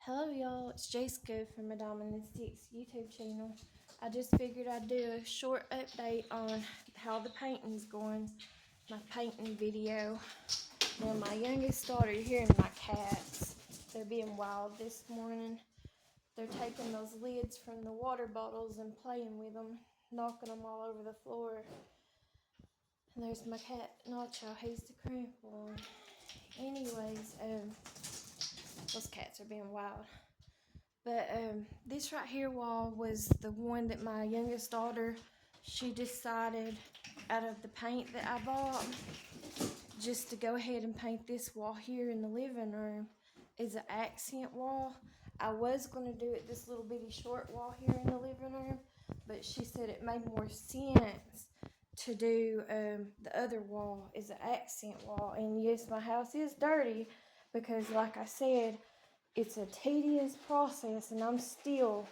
Hello y'all, it's Jaysko from Madame and the Sticks YouTube channel. I just figured I'd do a short update on how the painting's going, my painting video. Now my youngest daughter here and my cats, they're being wild this morning. They're taking those lids from the water bottles and playing with them, knocking them all over the floor. And there's my cat Nacho, he's the crumple one. Anyways, those cats are being wild. But this right here wall was the one that my youngest daughter, she decided out of the paint that I bought, just to go ahead and paint this wall here in the living room is an accent wall. I was going to do it this little bitty short wall here in the living room, but she said it made more sense to do the other wall is an accent wall. And yes, my house is dirty because like I said, it's a tedious process and I'm still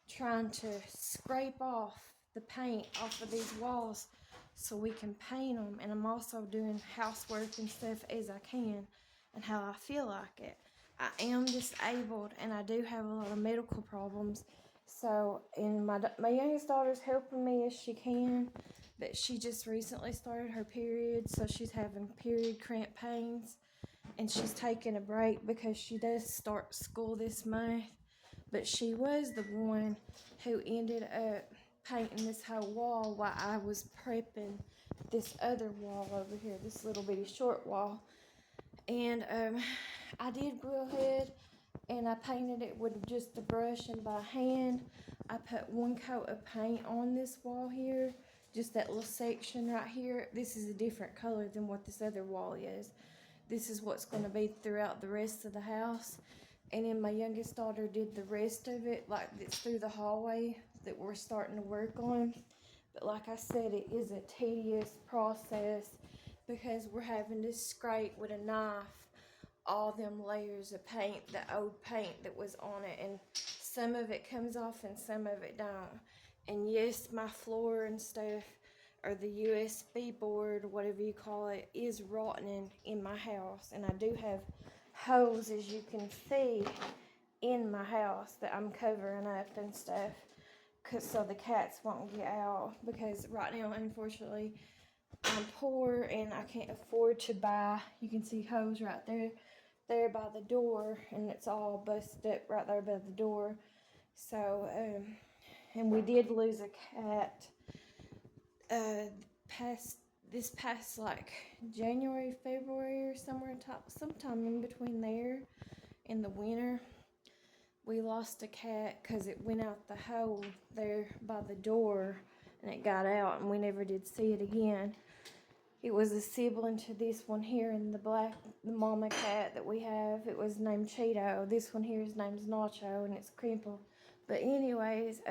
trying to scrape off the paint off of these walls so we can paint them. And I'm also doing housework and stuff as I can and how I feel like it. I am disabled and I do have a lot of medical problems. So, and my youngest daughter's helping me as she can, but she just recently started her period, so she's having period cramp pains. And she's taking a break because she does start school this month. But she was the one who ended up painting this whole wall while I was prepping this other wall over here, this little bitty short wall. And I did go ahead and I painted it with just a brush and by hand. I put one coat of paint on this wall here, just that little section right here. This is a different color than what this other wall is. This is what's going to be throughout the rest of the house. And then my youngest daughter did the rest of it, like it's through the hallway that we're starting to work on. But like I said, it is a tedious process because we're having to scrape with a knife all them layers of paint, the old paint that was on it. And some of it comes off and some of it don't. And yes, my floor and stuff, or the USB board, whatever you call it, is rotting in my house. And I do have holes, as you can see, in my house that I'm covering up and stuff, so the cats won't get out. Because right now, unfortunately, I'm poor and I can't afford to buy. You can see holes right there by the door, and it's all busted up right there by the door. So, and we did lose a cat this past like January, February, or sometime in between there in the winter. We lost a cat because it went out the hole there by the door and it got out, and we never did see it again. It was a sibling to this one here, and the mama cat that we have, it was named Cheeto. This one here, his name's Nacho, and it's Crimple. But anyways,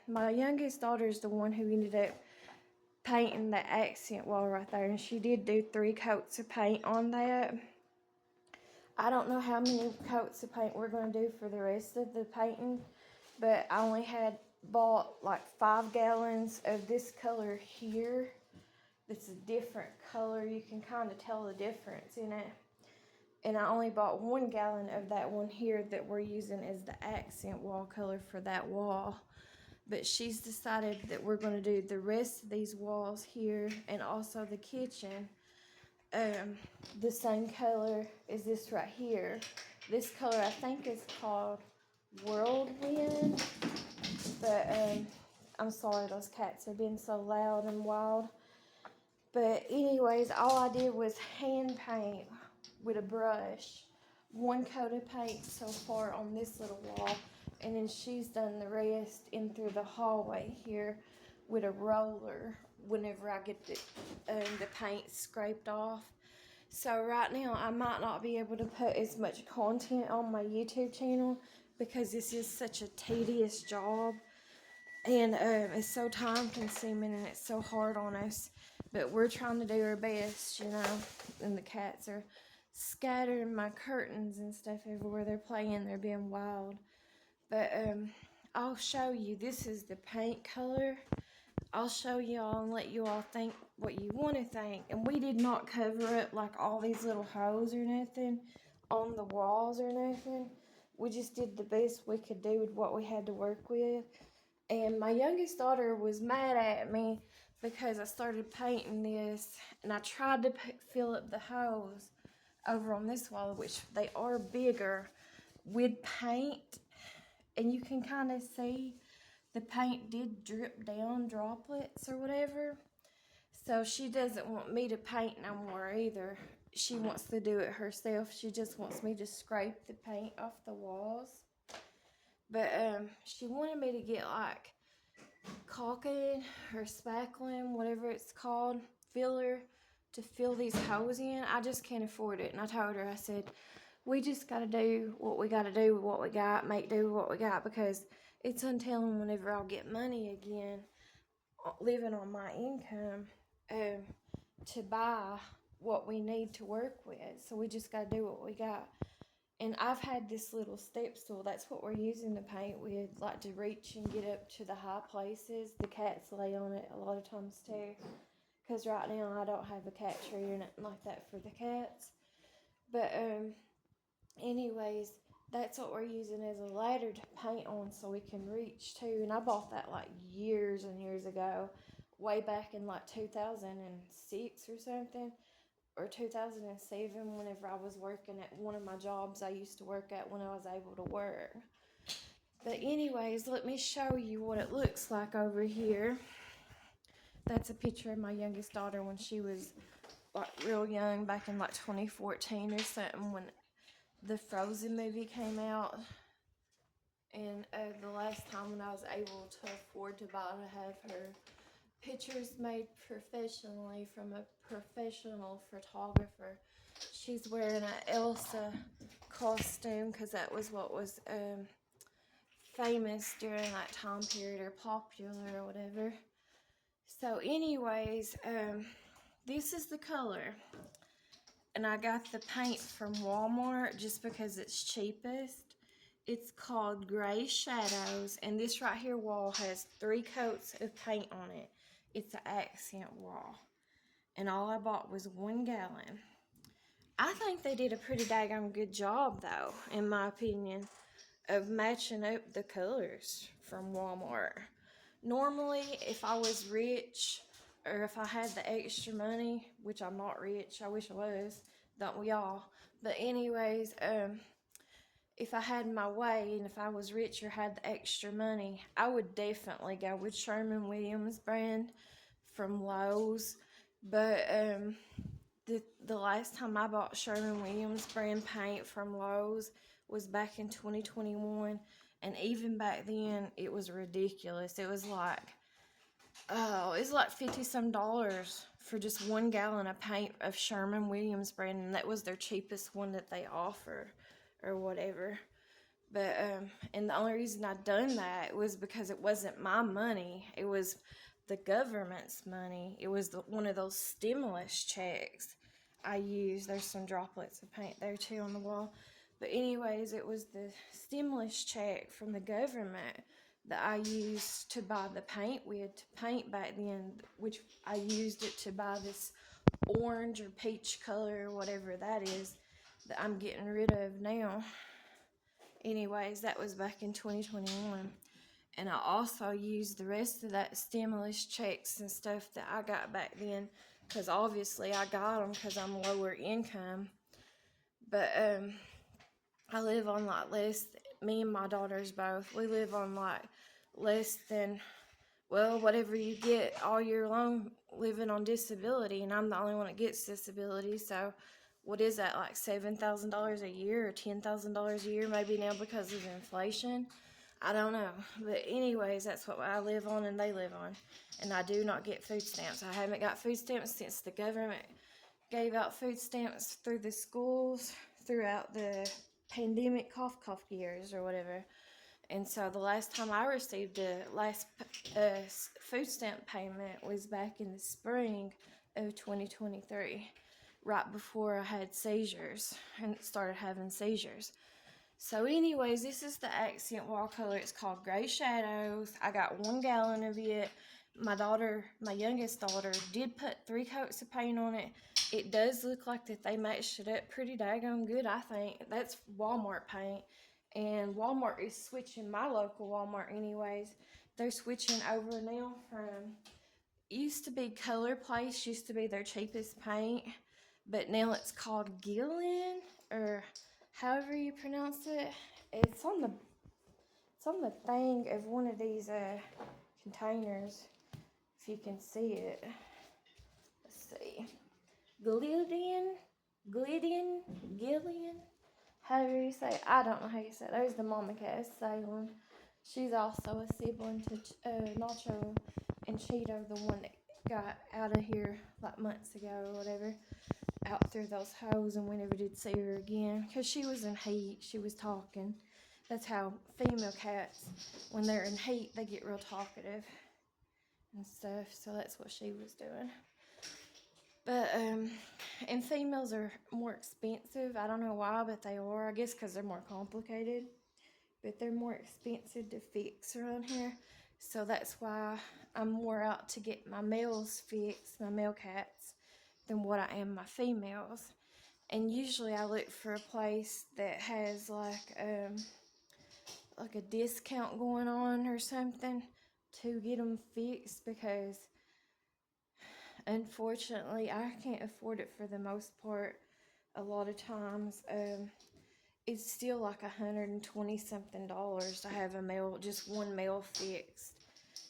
my youngest daughter is the one who ended up painting the accent wall right there, and she did do 3 coats of paint on that. I don't know how many coats of paint we're going to do for the rest of the painting, but I only had bought like 5 gallons of this color here. It's a different color. You can kind of tell the difference in it. And I only bought 1 gallon of that one here that we're using as the accent wall color for that wall. But she's decided that we're going to do the rest of these walls here and also the kitchen the same color as this right here. This color I think is called Whirlwind. But I'm sorry, those cats have been so loud and wild. But anyways, all I did was hand paint with a brush 1 coat of paint so far on this little wall, and then she's done the rest in through the hallway here with a roller whenever I get the paint scraped off. So right now I might not be able to put as much content on my YouTube channel because this is such a tedious job, and it's so time consuming and it's so hard on us. But we're trying to do our best, you know. And the cats are scattering my curtains and stuff everywhere. They're playing, they're being wild. But I'll show you. This is the paint color. I'll show y'all and let you all think what you want to think. And we did not cover up like all these little holes or nothing on the walls or nothing. we just did the best we could do with what we had to work with. And my youngest daughter was mad at me because I started painting this, and I tried to fill up the holes over on this wall, which they are bigger, with paint, and you can kind of see the paint did drip down droplets or whatever. So she doesn't want me to paint no more either. She wants to do it herself. She just wants me to scrape the paint off the walls. But she wanted me to get like caulking or spackling, whatever it's called, filler, to fill these holes in. I just can't afford it. And I told her, I said, we just got to do what we got to do with what we got, make do with what we got, because it's untelling whenever I'll get money again, living on my income, to buy what we need to work with. So we just got to do what we got. And I've had this little step stool. That's what we're using to paint with, like to reach and get up to the high places. The cats lay on it a lot of times too. Because right now I don't have a cat tree or nothing like that for the cats. But anyways, that's what we're using as a ladder to paint on so we can reach too. And I bought that like years and years ago, way back in like 2006 or something, or 2007, whenever I was working at one of my jobs I used to work at when I was able to work. But anyways, let me show you what it looks like over here. That's a picture of my youngest daughter when she was like real young, back in like 2014 or something, when the Frozen movie came out. And the last time when I was able to afford to buy to have her pictures made professionally from a professional photographer. She's wearing an Elsa costume because that was what was famous during that time period, or popular or whatever. So anyways, this is the color. And I got the paint from Walmart just because it's cheapest. It's called Gray Shadows, and this right here wall has 3 coats of paint on it. It's an accent wall, and all I bought was 1 gallon. I think they did a pretty daggone good job, though, in my opinion, of matching up the colors from Walmart. Normally, if I was rich, or if I had the extra money, which I'm not rich, I wish I was, don't we all? But anyways, if I had my way, and if I was rich or had the extra money, I would definitely go with Sherwin-Williams brand from Lowe's. But the last time I bought Sherwin-Williams brand paint from Lowe's was back in 2021, and even back then it was ridiculous. It was like $50 some for just 1 gallon of paint of Sherwin-Williams brand, and that was their cheapest one that they offer, or whatever. But and the only reason I done that was because it wasn't my money. It was the government's money. It was one of those stimulus checks I used. There's some droplets of paint there too on the wall. But anyways, it was the stimulus check from the government that I used to buy the paint with, to paint back then, which I used it to buy this orange or peach color or whatever that is that I'm getting rid of now. Anyways, that was back in 2021. And I also used the rest of that stimulus checks and stuff that I got back then, because obviously I got them because I'm lower income. But I live on like less, me and my daughters both, we live on like less than, well, whatever you get all year long living on disability, and I'm the only one that gets disability. So what is that, like $7,000 a year or $10,000 a year maybe now because of inflation? I don't know. But anyways, that's what I live on and they live on. And I do not get food stamps. I haven't got food stamps since the government gave out food stamps through the schools throughout the pandemic cough years or whatever. And so the last time I received the last food stamp payment was back in the spring of 2023, right before I had seizures and started having seizures. So anyways, this is the accent wall color. It's called Gray Shadows. I got 1 gallon of it. My youngest daughter, did put 3 coats of paint on it. It does look like that they matched it up pretty daggone good, I think. That's Walmart paint. And Walmart is switching, my local Walmart anyways, they're switching over now from, used to be Color Place, used to be their cheapest paint, but now it's called Gillian, or however you pronounce it. It's on the thing of one of these containers, if you can see it. Let's see. Gillian, however you say it. I don't know how you say it. There's the mama cat, Salem. She's also a sibling to Nacho and Cheeto, the one that got out of here like months ago or whatever, out through those holes, and we never did see her again because she was in heat. She was talking. That's how female cats, when they're in heat, they get real talkative and stuff. So that's what she was doing. But and females are more expensive. I don't know why, but they are. I guess because they're more complicated. But they're more expensive to fix around here. So that's why I'm more out to get my males fixed, my male cats, than what I am my females. And usually I look for a place that has like a discount going on or something to get them fixed, because unfortunately I can't afford it for the most part. A lot of times it's still like $120 something to have a male, just one male fixed.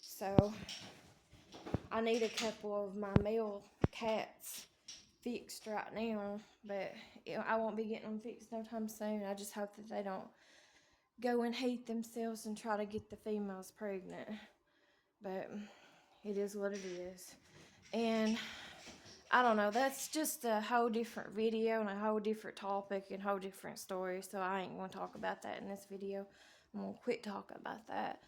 So I need a couple of my male cats fixed right now, but I won't be getting them fixed no time soon. I just hope that they don't go and heat themselves and try to get the females pregnant. But it is what it is. And I don't know, that's just a whole different video and a whole different topic and a whole different story. So I ain't going to talk about that in this video. I'm going to quit talking about that.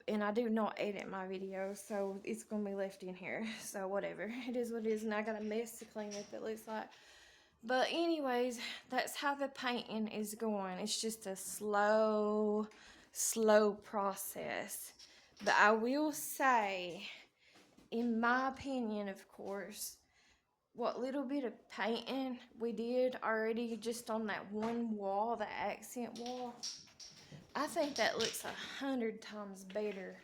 And I do not edit my videos, so it's going to be left in here. So whatever, it is what it is. And I got a mess to clean up, it looks like. But anyways, that's how the painting is going. It's just a slow process. But I will say, in my opinion, of course, what little bit of painting we did already just on that one wall, the accent wall, I think that looks 100 times better,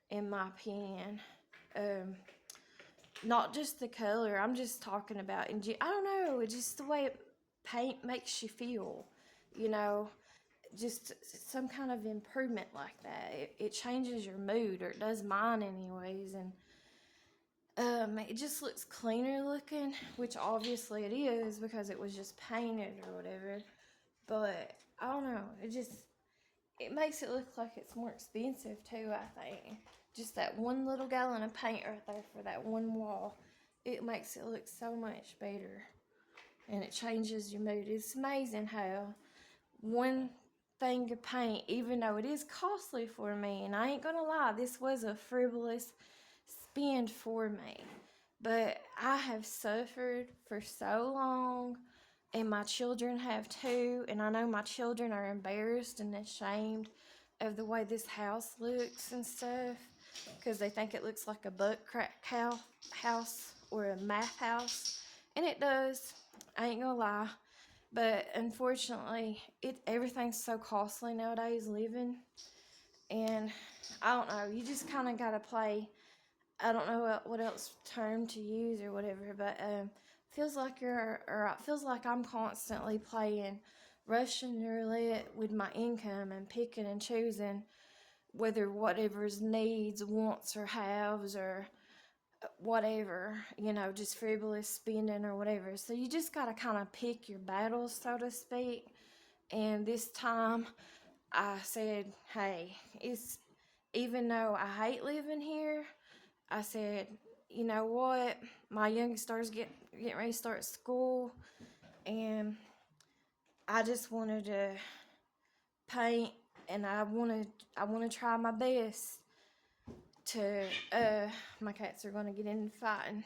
in my opinion. Not just the color, I'm just talking about, I don't know, just the way paint makes you feel, you know, just some kind of improvement like that. It changes your mood, or it does mine anyways, and it just looks cleaner looking, which obviously it is because it was just painted or whatever. But I don't know, it makes it look like it's more expensive too, I think. Just that one little gallon of paint right there for that one wall, it makes it look so much better. And it changes your mood. It's amazing how one thing of paint, even though it is costly for me, and I ain't gonna lie, this was a frivolous spend for me, but I have suffered for so long, and my children have too, and I know my children are embarrassed and ashamed of the way this house looks and stuff, because they think it looks like a butt crack house or a math house, and it does. I ain't gonna lie. But unfortunately, everything's so costly nowadays living. And I don't know, you just kind of got to play, I don't know what else term to use or whatever, but feels like it feels like I'm constantly playing Russian roulette with my income and picking and choosing whether whatever's needs, wants, or haves, or whatever, just frivolous spending or whatever. So you just got to kind of pick your battles, so to speak. And this time I said, hey, even though I hate living here, I said, you know what, my youngest star's getting ready to start school, and I just wanted to paint, and I want to try my best to, my cats are going to get into fighting,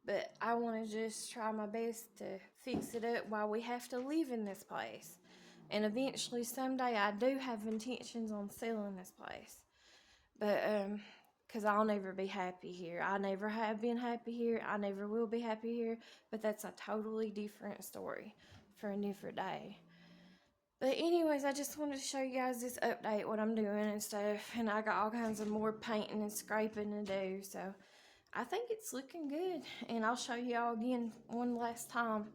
but I want to just try my best to fix it up while we have to live in this place. And eventually, someday, I do have intentions on selling this place. But, because I'll never be happy here. I never have been happy here. I never will be happy here. But that's a totally different story for a different day. But anyways, I just wanted to show you guys this update, what I'm doing and stuff. And I got all kinds of more painting and scraping to do. So I think it's looking good. And I'll show y'all again one last time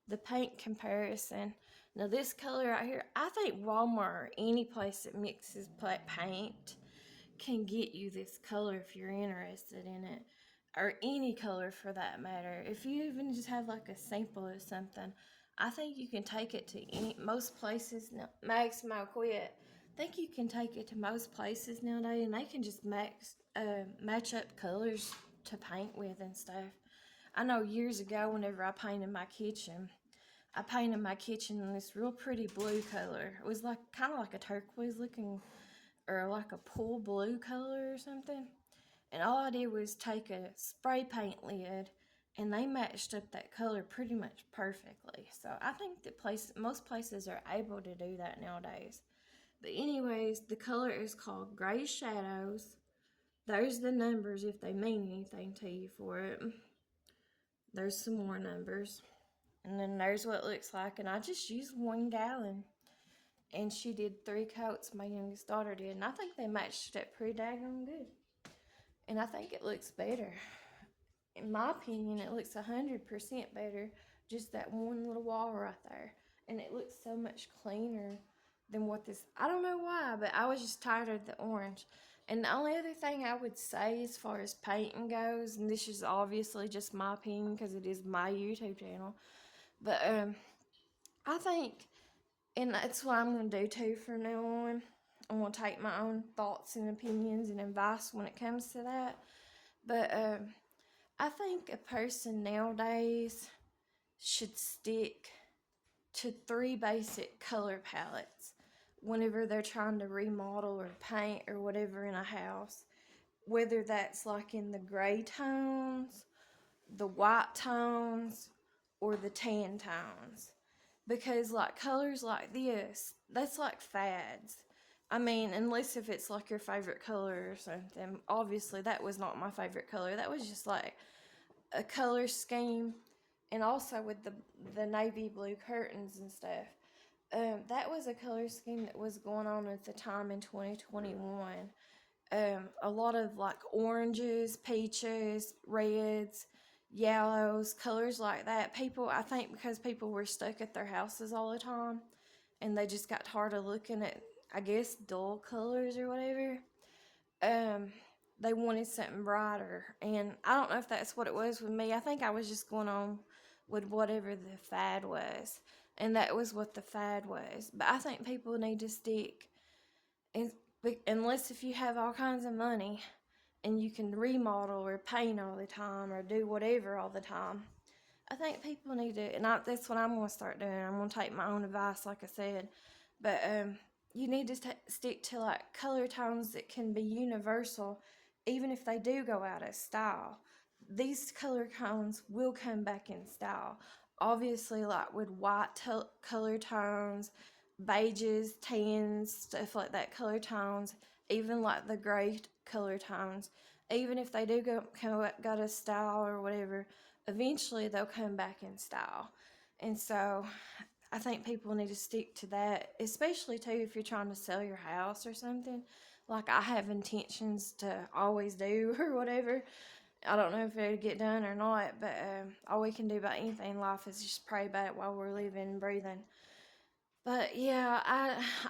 the paint comparison. Now this color right here, I think Walmart or any place that mixes paint can get you this color if you're interested in it. Or any color for that matter. If you even just have like a sample of something, I think you can take it to most places. No, Max might quit. I think you can take it to most places nowadays, and they can just match up colors to paint with and stuff. I know years ago, whenever I painted my kitchen in this real pretty blue color. It was like kind of like a turquoise looking, or like a pool blue color or something. And all I did was take a spray paint lid, and they matched up that color pretty much perfectly. So I think that most places are able to do that nowadays. But anyways, the color is called Gray Shadows. There's the numbers if they mean anything to you for it. There's some more numbers. And then there's what it looks like. And I just used 1 gallon. And she did 3 coats, my youngest daughter did. And I think they matched it pretty daggone good. And I think it looks better. In my opinion, it looks 100% better. Just that one little wall right there. And it looks so much cleaner than what this... I don't know why, but I was just tired of the orange. And the only other thing I would say as far as painting goes, and this is obviously just my opinion because it is my YouTube channel, but I think, and that's what I'm going to do too from now on, I'm going to take my own thoughts and opinions and advice when it comes to that. But I think a person nowadays should stick to 3 basic color palettes whenever they're trying to remodel or paint or whatever in a house. Whether that's like in the gray tones, the white tones, or the tan tones. Because like colors like this, that's like fads. I mean, unless if it's like your favorite color or something. Obviously, that was not my favorite color. That was just like a color scheme. And also with the navy blue curtains and stuff. That was a color scheme that was going on at the time in 2021. A lot of like oranges, peaches, reds, yellows, colors like that. I think because people were stuck at their houses all the time and they just got tired of looking at, I guess, dull colors or whatever. They wanted something brighter. And I don't know if that's what it was with me. I think I was just going on with whatever the fad was. And that was what the fad was. But I think people need to stick, unless if you have all kinds of money and you can remodel or paint all the time or do whatever all the time. I think people need to, and that's what I'm going to start doing. I'm going to take my own advice, like I said. But you need to stick to like color tones that can be universal, even if they do go out of style. These color tones will come back in style. Obviously, like with white color tones, beiges, tans, stuff like that, color tones, even like the gray color tones, even if they do go out of style or whatever, eventually they'll come back in style. And so I think people need to stick to that, especially too if you're trying to sell your house or something, like I have intentions to always do or whatever. I don't know if it'll get done or not, but all we can do about anything in life is just pray about it while we're living and breathing. But yeah,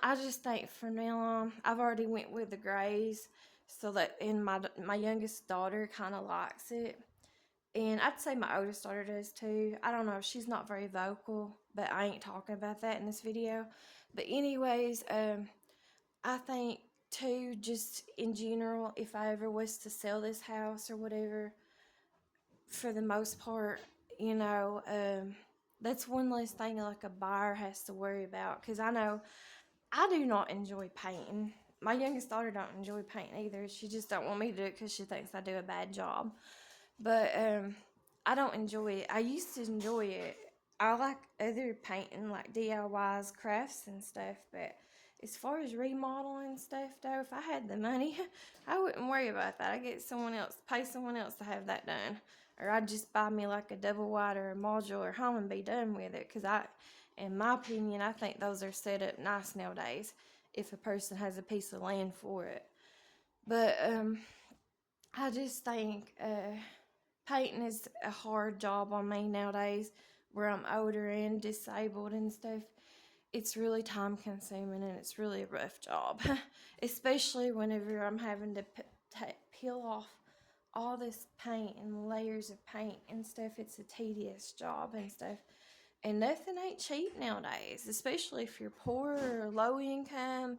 I just think from now on, I've already went with the grays, so that, and my youngest daughter kind of likes it, and I'd say my oldest daughter does too. I don't know, she's not very vocal, but I ain't talking about that in this video. But anyways, I think too, just in general, if I ever was to sell this house or whatever, for the most part, you know, that's one less thing like a buyer has to worry about. Because I know I do not enjoy painting. My youngest daughter don't enjoy painting either. She just don't want me to do it because she thinks I do a bad job. But I don't enjoy it. I used to enjoy it. I like other painting, like DIYs, crafts and stuff. But as far as remodeling stuff, though, if I had the money, I wouldn't worry about that. I'd get someone else, pay someone else to have that done. Or I'd just buy me like a double wide or a module or home and be done with it. Because In my opinion, I think those are set up nice nowadays if a person has a piece of land for it. But I just think painting is a hard job on me nowadays, where I'm older and disabled and stuff. It's really time consuming and it's really a rough job, especially whenever I'm having to peel off all this paint and layers of paint and stuff. It's a tedious job and stuff. And nothing ain't cheap nowadays, especially if you're poor or low income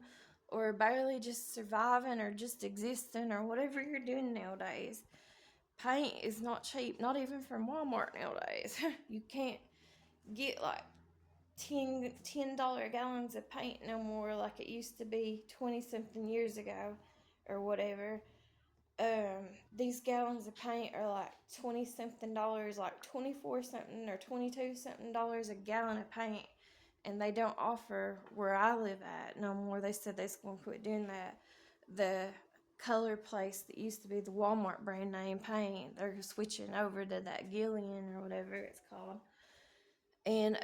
or barely just surviving or just existing or whatever you're doing nowadays. Paint is not cheap, not even from Walmart nowadays. You can't get like $10 gallons of paint no more like it used to be 20 something years ago or whatever. These gallons of paint are like 20 something dollars, like 24 something or 22 something dollars a gallon of paint, and they don't offer where I live at no more. They said they're going to quit doing that. The color place that used to be the Walmart brand name paint, they're switching over to that Gillian or whatever it's called. And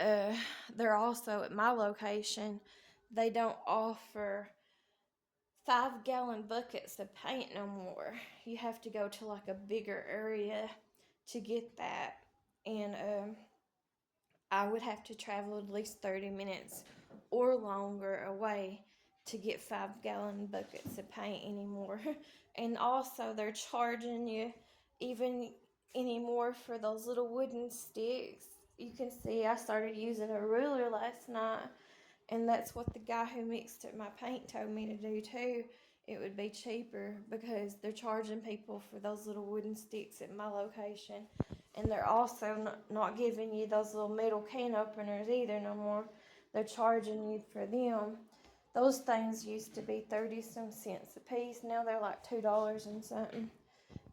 they're also at my location, they don't offer 5-gallon buckets of paint no more. You have to go to like a bigger area to get that. And I would have to travel at least 30 minutes or longer away to get 5-gallon buckets of paint anymore. And also, they're charging you even anymore for those little wooden sticks. You can see I started using a ruler last night, and that's what the guy who mixed up my paint told me to do too. It would be cheaper because they're charging people for those little wooden sticks at my location. And they're also not giving you those little metal can openers either no more. They're charging you for them. Those things used to be 30 some cents a piece. Now they're like $2 and something.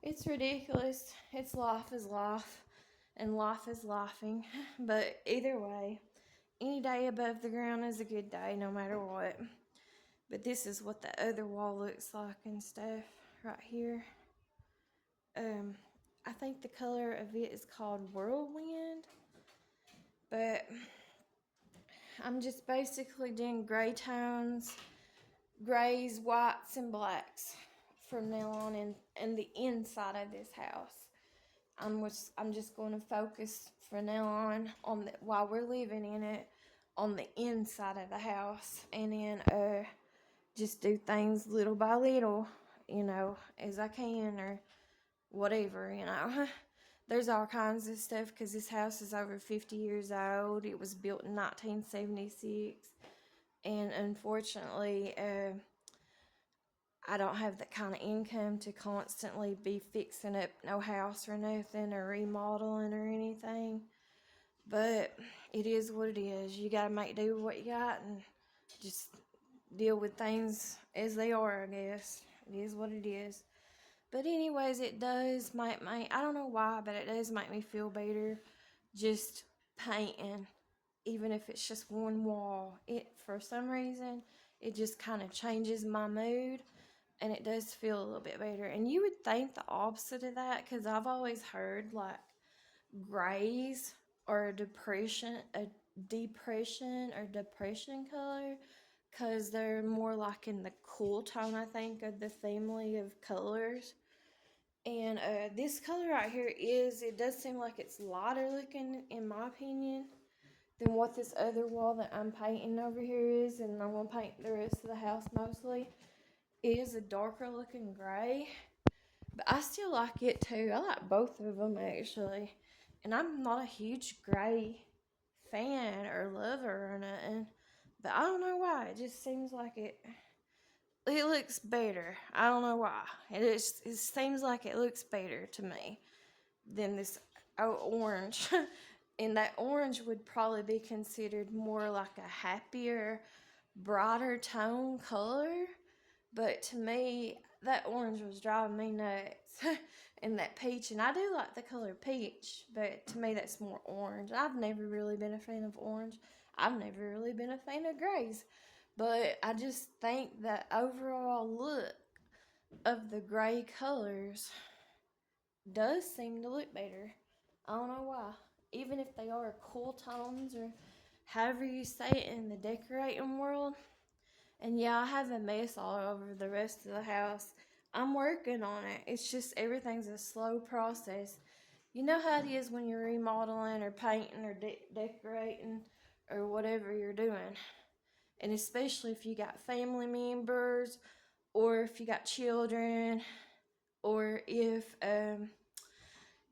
It's ridiculous. It's life is life, and life is laughing. But either way, any day above the ground is a good day, no matter what. But this is what the other wall looks like and stuff right here. I think the color of it is called Whirlwind. But I'm just basically doing gray tones, grays, whites, and blacks from now on in the inside of this house. I'm just going to focus from now on while we're living in it, on the inside of the house, and then just do things little by little, as I can, or whatever. There's all kinds of stuff because this house is over 50 years old. It was built in 1976, and unfortunately, I don't have that kind of income to constantly be fixing up no house or nothing or remodeling or anything. But it is what it is. You gotta make do with what you got and just deal with things as they are, I guess. It is what it is. But anyways, it does make me, I don't know why, but it does make me feel better just painting, even if it's just one wall. For some reason, it just kind of changes my mood, and it does feel a little bit better. And you would think the opposite of that, because I've always heard like grays or depression color, because they're more like in the cool tone, I think, of the family of colors. And this color right here it does seem like it's lighter looking, in my opinion, than what this other wall that I'm painting over here is. And I'm going to paint the rest of the house mostly. It is a darker looking gray, but I still like it too. I like both of them actually. And I'm not a huge gray fan or lover or nothing, but I don't know why. It just seems like it looks better. I don't know why. It seems like it looks better to me than this orange. And that orange would probably be considered more like a happier, brighter tone color. But to me, that orange was driving me nuts. And that peach, and I do like the color peach, but to me that's more orange. I've never really been a fan of orange. I've never really been a fan of grays. But I just think that overall look of the gray colors does seem to look better. I don't know why. Even if they are cool tones or however you say it in the decorating world. And yeah, I have a mess all over the rest of the house. I'm working on it. It's just everything's a slow process. You know how it is when you're remodeling or painting or decorating or whatever you're doing. And especially if you got family members or if you got children or if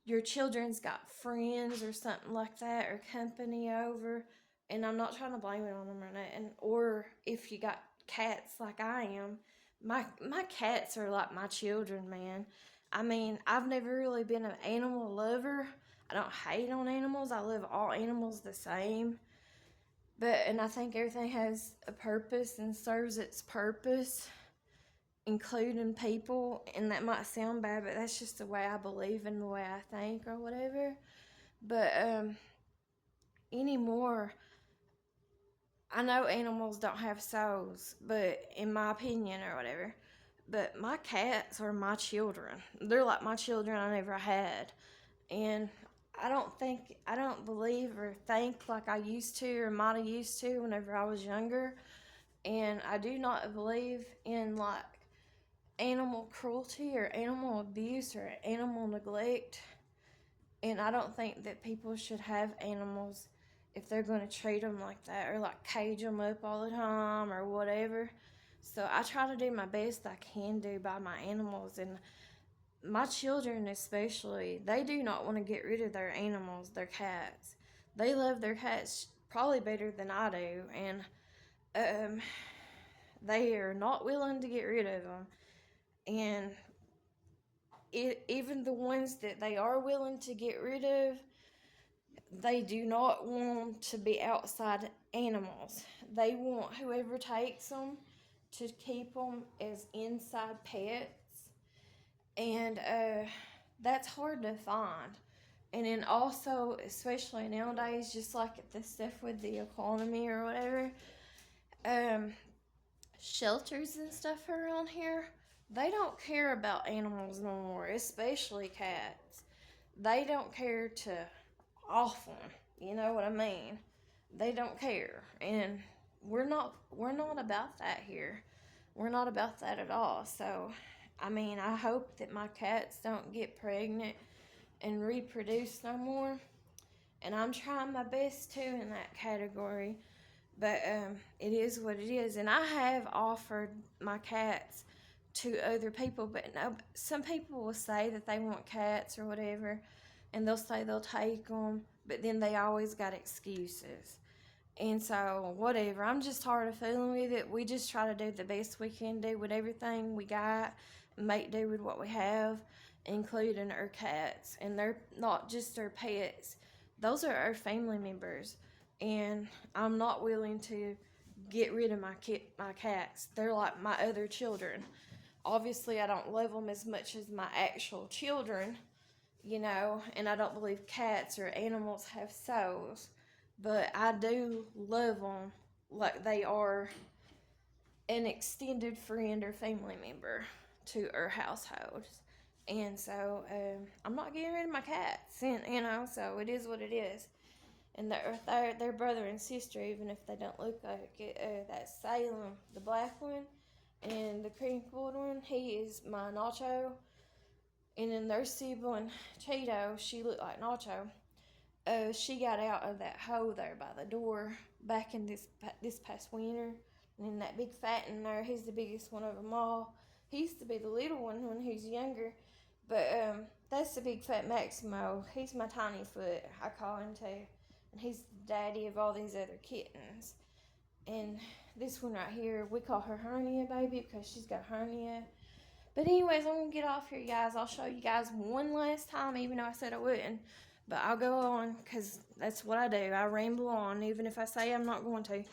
your children's got friends or something like that or company over. And I'm not trying to blame it on them or nothing. Or if you got cats like I am, my cats are like my children, man. I mean, I've never really been an animal lover. I don't hate on animals. I love all animals the same. And I think everything has a purpose and serves its purpose, including people. And that might sound bad, but that's just the way I believe and the way I think or whatever. But anymore, I know animals don't have souls, but in my opinion or whatever, but my cats are my children. They're like my children I never had. And I don't believe or think like I used to or might have used to whenever I was younger. And I do not believe in like animal cruelty or animal abuse or animal neglect. And I don't think that people should have animals if they're going to treat them like that or like cage them up all the time or whatever. So I try to do my best I can do by my animals, and my children especially, they do not want to get rid of their animals, their cats. They love their cats probably better than I do, and they are not willing to get rid of them. And even the ones that they are willing to get rid of, they do not want to be outside animals. They want whoever takes them to keep them as inside pets. And that's hard to find. And then also, especially nowadays, just like the stuff with the economy or whatever, shelters and stuff around here, they don't care about animals no more, especially cats. They don't care to off them. You know what I mean? They don't care, and we're not about that here. We're not about that at all. So, I mean, I hope that my cats don't get pregnant and reproduce no more. And I'm trying my best too in that category. But it is what it is. And I have offered my cats to other people, but no, some people will say that they want cats or whatever, and they'll say they'll take them, but then they always got excuses. And so, whatever, I'm just tired of fooling with it. We just try to do the best we can do with everything we got, make do with what we have, including our cats. And they're not just our pets, those are our family members. And I'm not willing to get rid of my cats. They're like my other children. Obviously, I don't love them as much as my actual children, you know, and I don't believe cats or animals have souls, but I do love them like they are an extended friend or family member to our household. And so I'm not getting rid of my cats, and you know, so it is what it is. And they're brother and sister, even if they don't look like it. That's Salem, the black one, and the crinkled one, he is my Nacho. And then their sibling, Cheeto, she looked like Nacho. She got out of that hole there by the door back in this past winter. And then that big fat in there, he's the biggest one of them all. He used to be the little one when he was younger. But that's the big fat Maximo. He's my tiny foot, I call him too. And he's the daddy of all these other kittens. And this one right here, we call her Hernia Baby because she's got hernia. But anyways, I'm going to get off here, guys. I'll show you guys one last time, even though I said I wouldn't. But I'll go on because that's what I do. I ramble on, even if I say I'm not going to.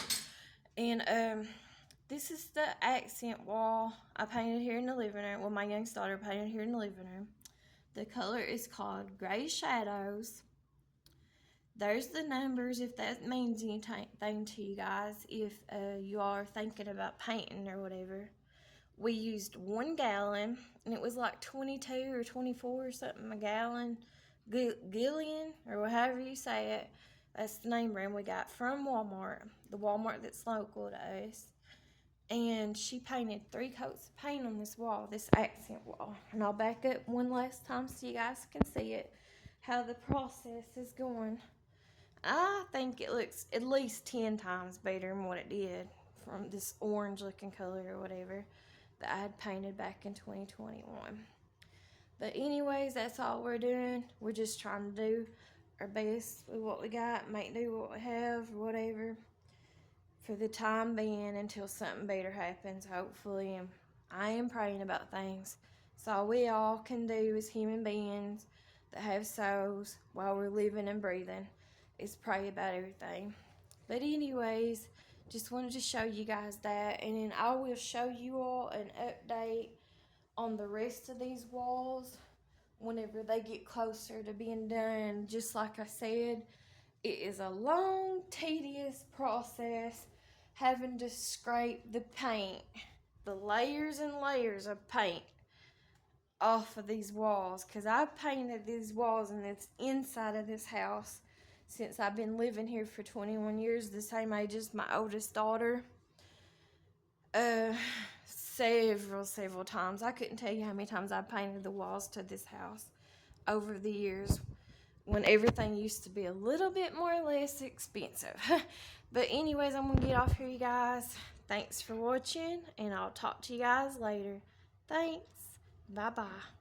And this is the accent wall I painted here in the living room. Well, my youngest daughter painted here in the living room. The color is called Gray Shadows. There's the numbers if that means anything to you guys, if you are thinking about painting or whatever. We used 1 gallon, and it was like 22 or 24 or something a gallon, gillion, or however you say it. That's the name brand we got from Walmart, the Walmart that's local to us. And she painted 3 coats of paint on this wall, this accent wall. And I'll back up one last time so you guys can see it, how the process is going. I think it looks at least 10 times better than what it did from this orange looking color or whatever that I had painted back in 2021. But anyways, that's all we're doing. We're just trying to do our best with what we got, make do what we have, or whatever, for the time being until something better happens, hopefully. And I am praying about things. So all we all can do as human beings that have souls while we're living and breathing is pray about everything. But anyways, just wanted to show you guys that, and then I will show you all an update on the rest of these walls whenever they get closer to being done. Just like I said, it is a long, tedious process having to scrape the paint, the layers and layers of paint off of these walls, because I've painted these walls and it's inside of this house since I've been living here for 21 years, the same age as my oldest daughter. Several times. I couldn't tell you how many times I painted the walls to this house over the years when everything used to be a little bit more or less expensive. But anyways, I'm going to get off here, you guys. Thanks for watching, and I'll talk to you guys later. Thanks. Bye-bye.